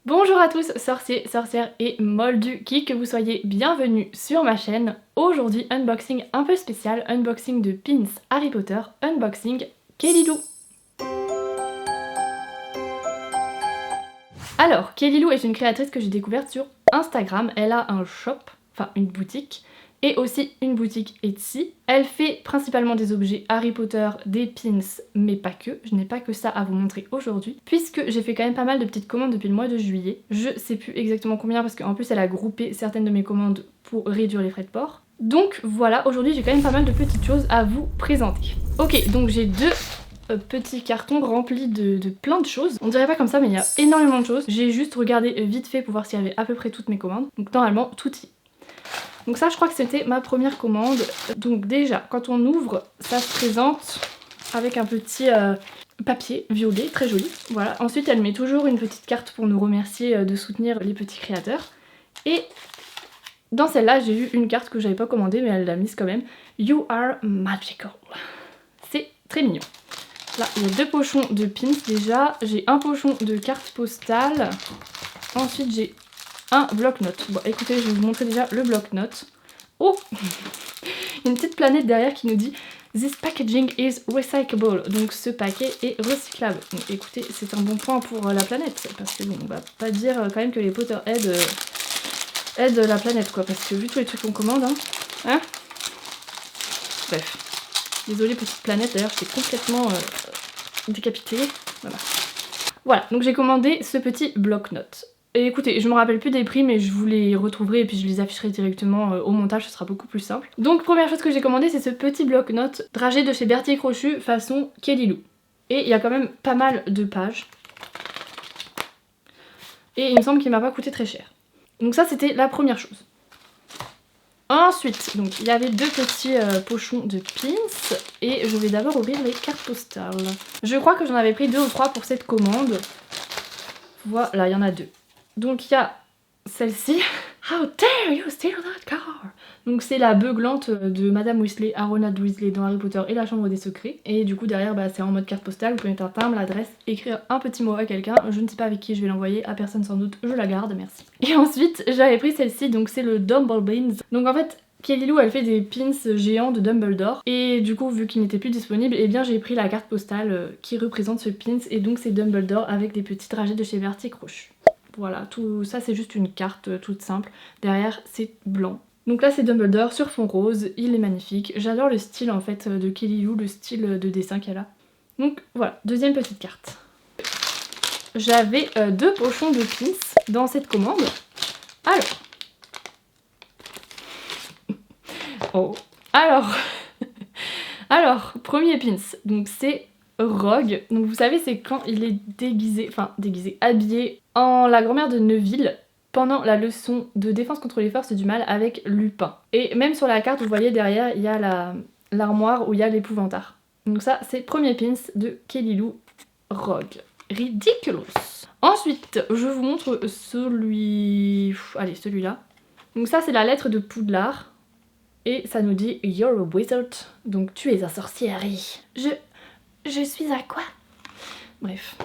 Bonjour à tous, sorciers, sorcières et moldus, qui que vous soyez, bienvenue sur ma chaîne. Aujourd'hui, unboxing un peu spécial, unboxing de pins Harry Potter, unboxing Kelly Lou. Alors, Kelly Lou est une créatrice que j'ai découverte sur Instagram. Elle a un shop, enfin une boutique, et aussi une boutique Etsy. Elle fait principalement des objets Harry Potter, des pins, mais pas que. Je n'ai pas que ça à vous montrer aujourd'hui, puisque j'ai fait quand même pas mal de petites commandes depuis le mois de juillet. Je sais plus exactement combien, parce qu'en plus elle a groupé certaines de mes commandes pour réduire les frais de port. Donc voilà, aujourd'hui j'ai quand même pas mal de petites choses à vous présenter. Ok, donc j'ai deux petits cartons remplis de plein de choses. On dirait pas comme ça, mais il y a énormément de choses. J'ai juste regardé vite fait pour voir s'il y avait à peu près toutes mes commandes. Donc normalement, tout y est. Donc ça, je crois que c'était ma première commande. Donc déjà, quand on ouvre, ça se présente avec un petit papier violet, très joli. Voilà. Ensuite, elle met toujours une petite carte pour nous remercier de soutenir les petits créateurs. Et dans celle-là, j'ai eu une carte que j'avais pas commandée, mais elle l'a mise quand même. You are magical. C'est très mignon. Là, il y a deux pochons de pins déjà. J'ai un pochon de cartes postales. Ensuite, j'ai un bloc-notes. Bon, écoutez, je vais vous montrer déjà le bloc-notes. Oh, une petite planète derrière qui nous dit This packaging is recyclable. Donc ce paquet est recyclable. Donc écoutez, c'est un bon point pour la planète. Parce que bon, on va pas dire quand même que les Potterheads aident la planète, quoi. Parce que vu tous les trucs qu'on commande, hein. Bref. Désolée petite planète, d'ailleurs j'étais complètement décapitée. Voilà, donc j'ai commandé ce petit bloc-notes. Et écoutez, je me rappelle plus des prix, mais je vous les retrouverai et puis je les afficherai directement au montage, ce sera beaucoup plus simple. Donc première chose que j'ai commandé, c'est ce petit bloc-notes dragé de chez Berthier Crochu façon Kelly Lou. Et il y a quand même pas mal de pages. Et il me semble qu'il m'a pas coûté très cher. Donc ça c'était la première chose. Ensuite, donc il y avait deux petits pochons de pins et je vais d'abord ouvrir les cartes postales. Je crois que j'en avais pris 2 ou 3 pour cette commande. Voilà, il y en a 2. Donc il y a celle-ci. How dare you steal that car? Donc c'est la beuglante de Madame Weasley, Ronald Weasley dans Harry Potter et la Chambre des Secrets. Et du coup derrière c'est en mode carte postale, vous pouvez mettre un timbre, l'adresse, écrire un petit mot à quelqu'un. Je ne sais pas avec qui je vais l'envoyer, à personne sans doute, je la garde, merci. Et ensuite j'avais pris celle-ci, donc c'est le Dumblebeans. Donc en fait Kelly Lou elle fait des pins géants de Dumbledore et du coup vu qu'il n'était plus disponible, eh bien j'ai pris la carte postale qui représente ce pins et donc c'est Dumbledore avec des petits trajets de chez Berthier Crochu. Voilà, tout ça c'est juste une carte toute simple, derrière c'est blanc. Donc là c'est Dumbledore sur fond rose, il est magnifique, j'adore le style en fait de Kelly Lou, le style de dessin qu'elle a. Donc voilà, deuxième petite carte. J'avais 2 pochons de pins dans cette commande. Alors, premier pins, donc c'est Rogue. Donc vous savez c'est quand il est habillé en la grand-mère de Neville pendant la leçon de défense contre les forces du mal avec Lupin. Et même sur la carte vous voyez derrière il y a l'armoire où il y a l'épouvantail. Donc ça c'est premier pins de Kelly Lou Rogue. Ridiculous. Ensuite je vous montre celui-là. Donc ça c'est la lettre de Poudlard. Et ça nous dit You're a wizard. Donc tu es un sorcier, Harry. Je suis à quoi? Bref.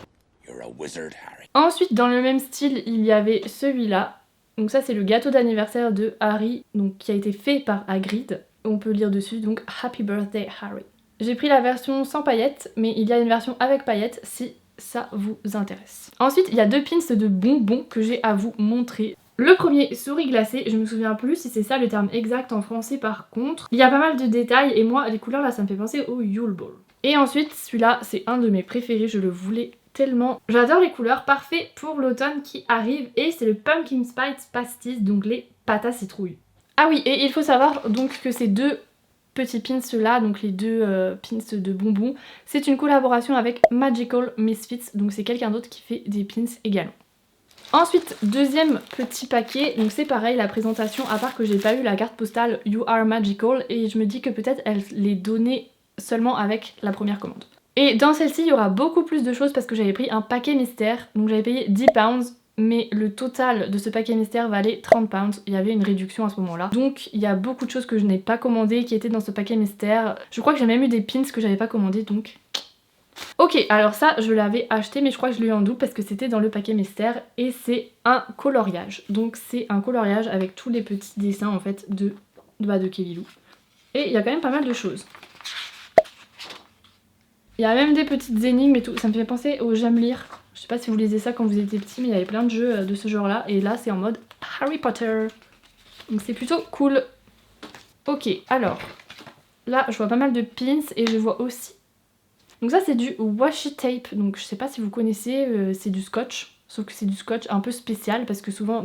You're a wizard, Harry. Ensuite, dans le même style, il y avait celui-là. Donc ça, c'est le gâteau d'anniversaire de Harry, donc qui a été fait par Hagrid. On peut lire dessus, donc Happy Birthday, Harry. J'ai pris la version sans paillettes, mais il y a une version avec paillettes si ça vous intéresse. Ensuite, il y a 2 pins de bonbons que j'ai à vous montrer. Le premier, souris glacée, je me souviens plus si c'est ça le terme exact en français par contre. Il y a pas mal de détails et moi les couleurs là ça me fait penser au Yule Ball. Et ensuite celui-là c'est un de mes préférés, je le voulais tellement. J'adore les couleurs, parfait pour l'automne qui arrive et c'est le Pumpkin Spice Pastis, donc les pâtes à citrouille. Ah oui, et il faut savoir donc que ces 2 petits pins là, donc les 2 pins de bonbons, c'est une collaboration avec Magical Misfits, donc c'est quelqu'un d'autre qui fait des pins également. Ensuite, deuxième petit paquet, donc c'est pareil la présentation, à part que j'ai pas eu la carte postale You Are Magical et je me dis que peut-être elle les donnait seulement avec la première commande. Et dans celle-ci il y aura beaucoup plus de choses parce que j'avais pris un paquet mystère, donc j'avais payé 10 pounds mais le total de ce paquet mystère valait 30 pounds, il y avait une réduction à ce moment-là. Donc il y a beaucoup de choses que je n'ai pas commandées qui étaient dans ce paquet mystère. Je crois que j'ai même eu des pins que j'avais pas commandés donc Ok, alors ça je l'avais acheté mais je crois que je l'ai eu en double parce que c'était dans le paquet mystère et c'est un coloriage. Donc c'est un coloriage avec tous les petits dessins en fait de Kelly Lou. Et il y a quand même pas mal de choses. Il y a même des petites énigmes et tout, ça me fait penser au J'aime lire. Je sais pas si vous lisez ça quand vous étiez petit mais il y avait plein de jeux de ce genre là et là c'est en mode Harry Potter. Donc c'est plutôt cool. Ok, alors là je vois pas mal de pins et je vois aussi... Donc ça c'est du washi tape, donc je sais pas si vous connaissez, c'est du scotch. Sauf que c'est du scotch un peu spécial parce que souvent,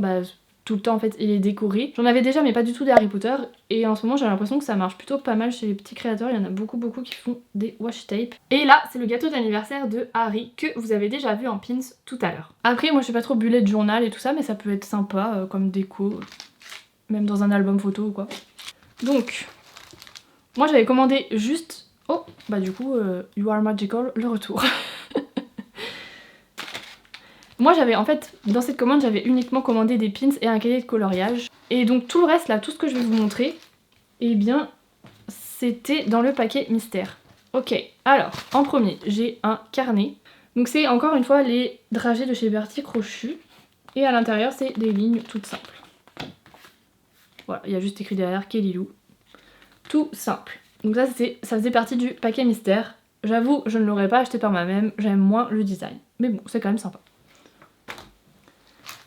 tout le temps en fait il est décoré. J'en avais déjà mais pas du tout des Harry Potter et en ce moment j'ai l'impression que ça marche plutôt pas mal chez les petits créateurs. Il y en a beaucoup qui font des washi tape. Et là c'est le gâteau d'anniversaire de Harry que vous avez déjà vu en pins tout à l'heure. Après moi je suis pas trop bullet journal et tout ça mais ça peut être sympa comme déco, même dans un album photo ou quoi. Donc moi j'avais commandé juste... Oh, bah du coup, You Are Magical, le retour. Moi j'avais en fait, dans cette commande, j'avais uniquement commandé des pins et un cahier de coloriage. Et donc tout le reste là, tout ce que je vais vous montrer, eh bien, c'était dans le paquet mystère. Ok, alors, en premier, j'ai un carnet. Donc c'est encore une fois les dragées de chez Bertie Crochu. Et à l'intérieur, c'est des lignes toutes simples. Voilà, il y a juste écrit derrière Kelly Lou. Tout simple. Donc ça faisait partie du paquet mystère. J'avoue, je ne l'aurais pas acheté par moi-même, j'aime moins le design. Mais bon, c'est quand même sympa.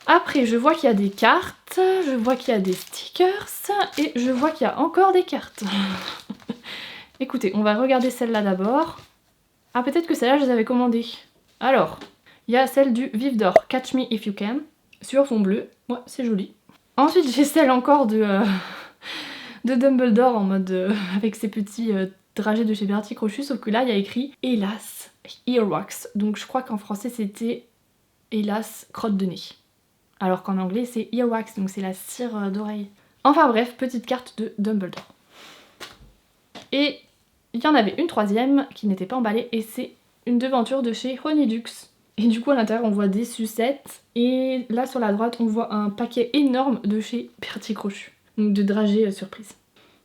Après, je vois qu'il y a des cartes, je vois qu'il y a des stickers, et je vois qu'il y a encore des cartes. Écoutez, on va regarder celle-là d'abord. Ah, peut-être que celle-là, je les avais commandées. Alors, il y a celle du Vive d'Or, Catch Me If You Can, sur fond bleu. Ouais, c'est joli. Ensuite, j'ai celle encore de Dumbledore en mode avec ses petits dragées de chez Bertie Crochu, sauf que là il y a écrit hélas earwax, donc je crois qu'en français c'était hélas crotte de nez, alors qu'en anglais c'est earwax, donc c'est la cire d'oreille. Enfin bref, petite carte de Dumbledore. Et il y en avait une troisième qui n'était pas emballée et c'est une devanture de chez Honeydux. Et du coup à l'intérieur on voit des sucettes et là sur la droite on voit un paquet énorme de chez Bertie Crochu. Donc de dragées surprise.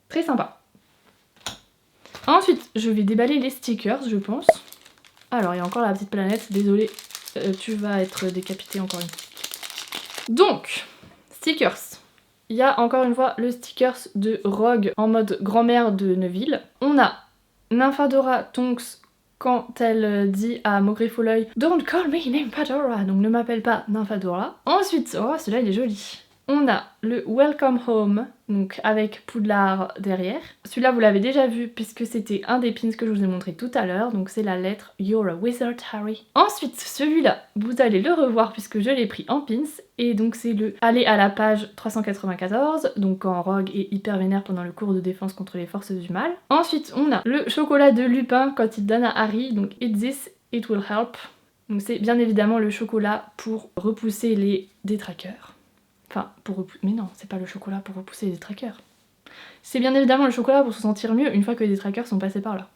Très sympa. Ensuite, je vais déballer les stickers, je pense. Alors, il y a encore la petite planète. Désolée, tu vas être décapité encore une fois. Donc, stickers. Il y a encore une fois le stickers de Rogue en mode grand-mère de Neville. On a Nymphadora Tonks quand elle dit à Maugrey Folleuil Don't call me Nymphadora, donc ne m'appelle pas Nymphadora. Ensuite, oh celui-là il est joli. On a le Welcome Home, donc avec Poudlard derrière. Celui-là vous l'avez déjà vu puisque c'était un des pins que je vous ai montré tout à l'heure, donc c'est la lettre You're a Wizard Harry. Ensuite celui-là, vous allez le revoir puisque je l'ai pris en pins, et donc c'est le aller à la page 394, donc quand Rogue est hyper vénère pendant le cours de défense contre les forces du mal. Ensuite on a le chocolat de Lupin quand il donne à Harry, donc Eat this, it will help. Donc c'est bien évidemment le chocolat pour repousser les détraqueurs. Enfin, mais non, c'est pas le chocolat pour repousser les détraqueurs. C'est bien évidemment le chocolat pour se sentir mieux une fois que les détraqueurs sont passés par là.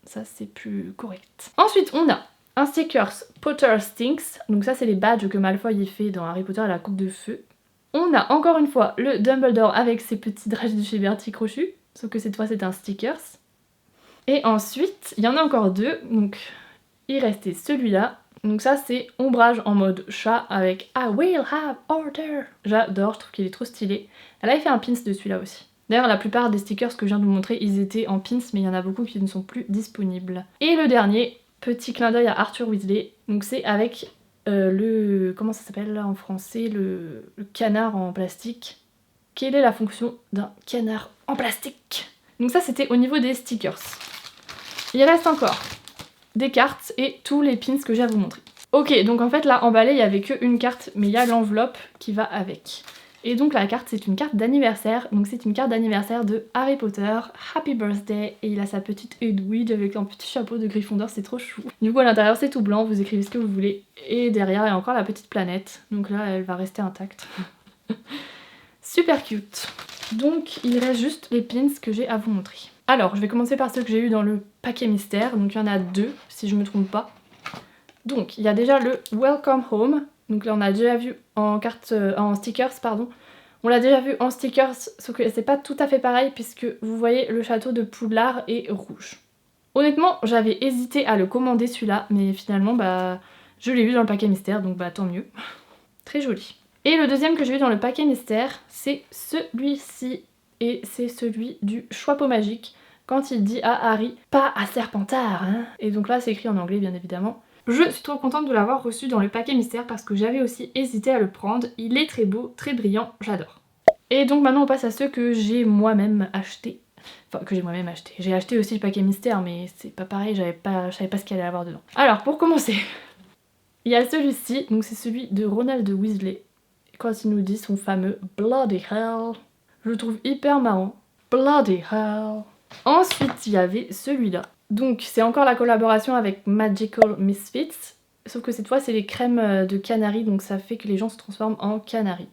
Ça, c'est plus correct. Ensuite, on a un stickers Potter Stinks. Donc ça, c'est les badges que Malfoy y fait dans Harry Potter et la coupe de feu. On a encore une fois le Dumbledore avec ses petits dragées de chez Bertie Crochu. Sauf que cette fois, c'est un stickers. Et ensuite, il y en a encore deux. Donc, il restait celui-là. Donc ça c'est ombrage en mode chat avec I will have order. J'adore, je trouve qu'il est trop stylé. Elle avait fait un pins de celui-là aussi. D'ailleurs la plupart des stickers que je viens de vous montrer ils étaient en pins mais il y en a beaucoup qui ne sont plus disponibles. Et le dernier, petit clin d'œil à Arthur Weasley. Donc c'est avec le... comment ça s'appelle là en français, le canard en plastique. Quelle est la fonction d'un canard en plastique? Donc ça c'était au niveau des stickers. Il reste encore des cartes et tous les pins que j'ai à vous montrer. Ok, donc en fait là emballé il n'y avait qu'une carte mais il y a l'enveloppe qui va avec. Et donc la carte c'est une carte d'anniversaire, donc c'est une carte d'anniversaire de Harry Potter, Happy Birthday, et il a sa petite Hedwig avec un petit chapeau de Gryffondor, c'est trop chou. Du coup à l'intérieur c'est tout blanc, vous écrivez ce que vous voulez, et derrière il y a encore la petite planète, donc là elle va rester intacte. Super cute. Donc il reste juste les pins que j'ai à vous montrer. Alors, je vais commencer par ceux que j'ai eu dans le paquet mystère. Donc il y en a deux, si je me trompe pas. Donc, il y a déjà le Welcome Home. Donc là, on a déjà vu en stickers, pardon. On l'a déjà vu en stickers, sauf que c'est pas tout à fait pareil puisque vous voyez le château de Poudlard est rouge. Honnêtement, j'avais hésité à le commander celui-là, mais finalement, bah, je l'ai eu dans le paquet mystère, donc bah tant mieux. Très joli. Et le deuxième que j'ai eu dans le paquet mystère, c'est celui-ci. Et c'est celui du Choix-peau magique, quand il dit à Harry « Pas à Serpentard, hein !» Et donc là, c'est écrit en anglais, bien évidemment. Je suis trop contente de l'avoir reçu dans le paquet mystère parce que j'avais aussi hésité à le prendre. Il est très beau, très brillant, j'adore. Et donc maintenant, on passe à ceux que j'ai moi-même achetés. Enfin, que j'ai moi-même acheté. J'ai acheté aussi le paquet mystère, mais c'est pas pareil, je savais pas ce qu'il allait y avoir dedans. Alors, pour commencer, il y a celui-ci, donc c'est celui de Ronald Weasley, quand il nous dit son fameux Bloody Hell. Je le trouve hyper marrant. Bloody Hell. Ensuite, il y avait celui-là. Donc, c'est encore la collaboration avec Magical Misfits, sauf que cette fois, c'est les crèmes de Canary, donc ça fait que les gens se transforment en Canary.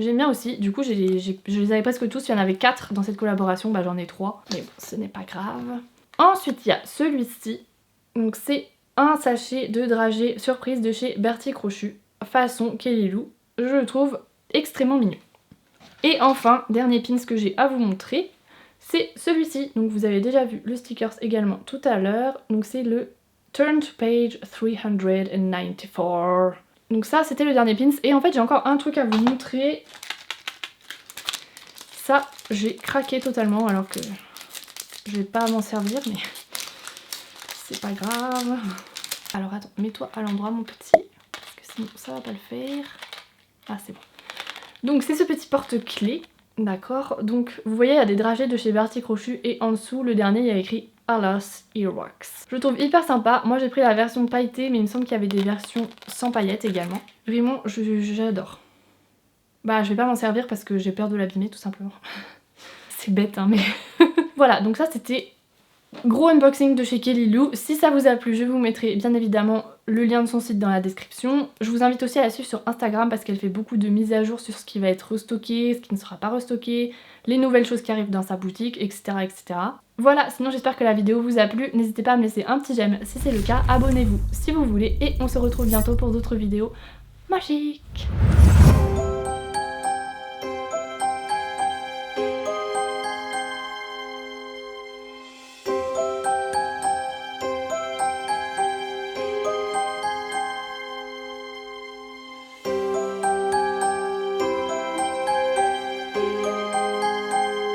J'aime bien aussi, du coup je les avais presque tous, il y en avait 4 dans cette collaboration, bah j'en ai 3, mais bon, ce n'est pas grave. Ensuite il y a celui-ci, donc c'est un sachet de dragées surprise de chez Bertie Crochu, façon Kelly Lou, je le trouve extrêmement mignon. Et enfin, dernier pins que j'ai à vous montrer, c'est celui-ci, donc vous avez déjà vu le stickers également tout à l'heure, donc c'est le Turn to Page 394. Donc ça c'était le dernier pins et en fait j'ai encore un truc à vous montrer. Ça j'ai craqué totalement alors que je vais pas m'en servir mais c'est pas grave. Alors attends, mets-toi à l'endroit mon petit parce que sinon ça va pas le faire. Ah c'est bon. Donc c'est ce petit porte-clés, d'accord. Donc vous voyez il y a des dragées de chez Bertie Crochu et en dessous le dernier il y a écrit Alas Earwax. Je le trouve hyper sympa. Moi j'ai pris la version pailletée mais il me semble qu'il y avait des versions sans paillettes également. Vraiment j'adore. Bah je vais pas m'en servir parce que j'ai peur de l'abîmer tout simplement. C'est bête hein mais... Voilà donc ça c'était gros unboxing de chez Kelly Lou. Si ça vous a plu je vous mettrai bien évidemment le lien de son site dans la description. Je vous invite aussi à la suivre sur Instagram parce qu'elle fait beaucoup de mises à jour sur ce qui va être restocké, ce qui ne sera pas restocké, les nouvelles choses qui arrivent dans sa boutique, etc. etc. Voilà, sinon j'espère que la vidéo vous a plu. N'hésitez pas à me laisser un petit j'aime si c'est le cas. Abonnez-vous si vous voulez et on se retrouve bientôt pour d'autres vidéos magiques.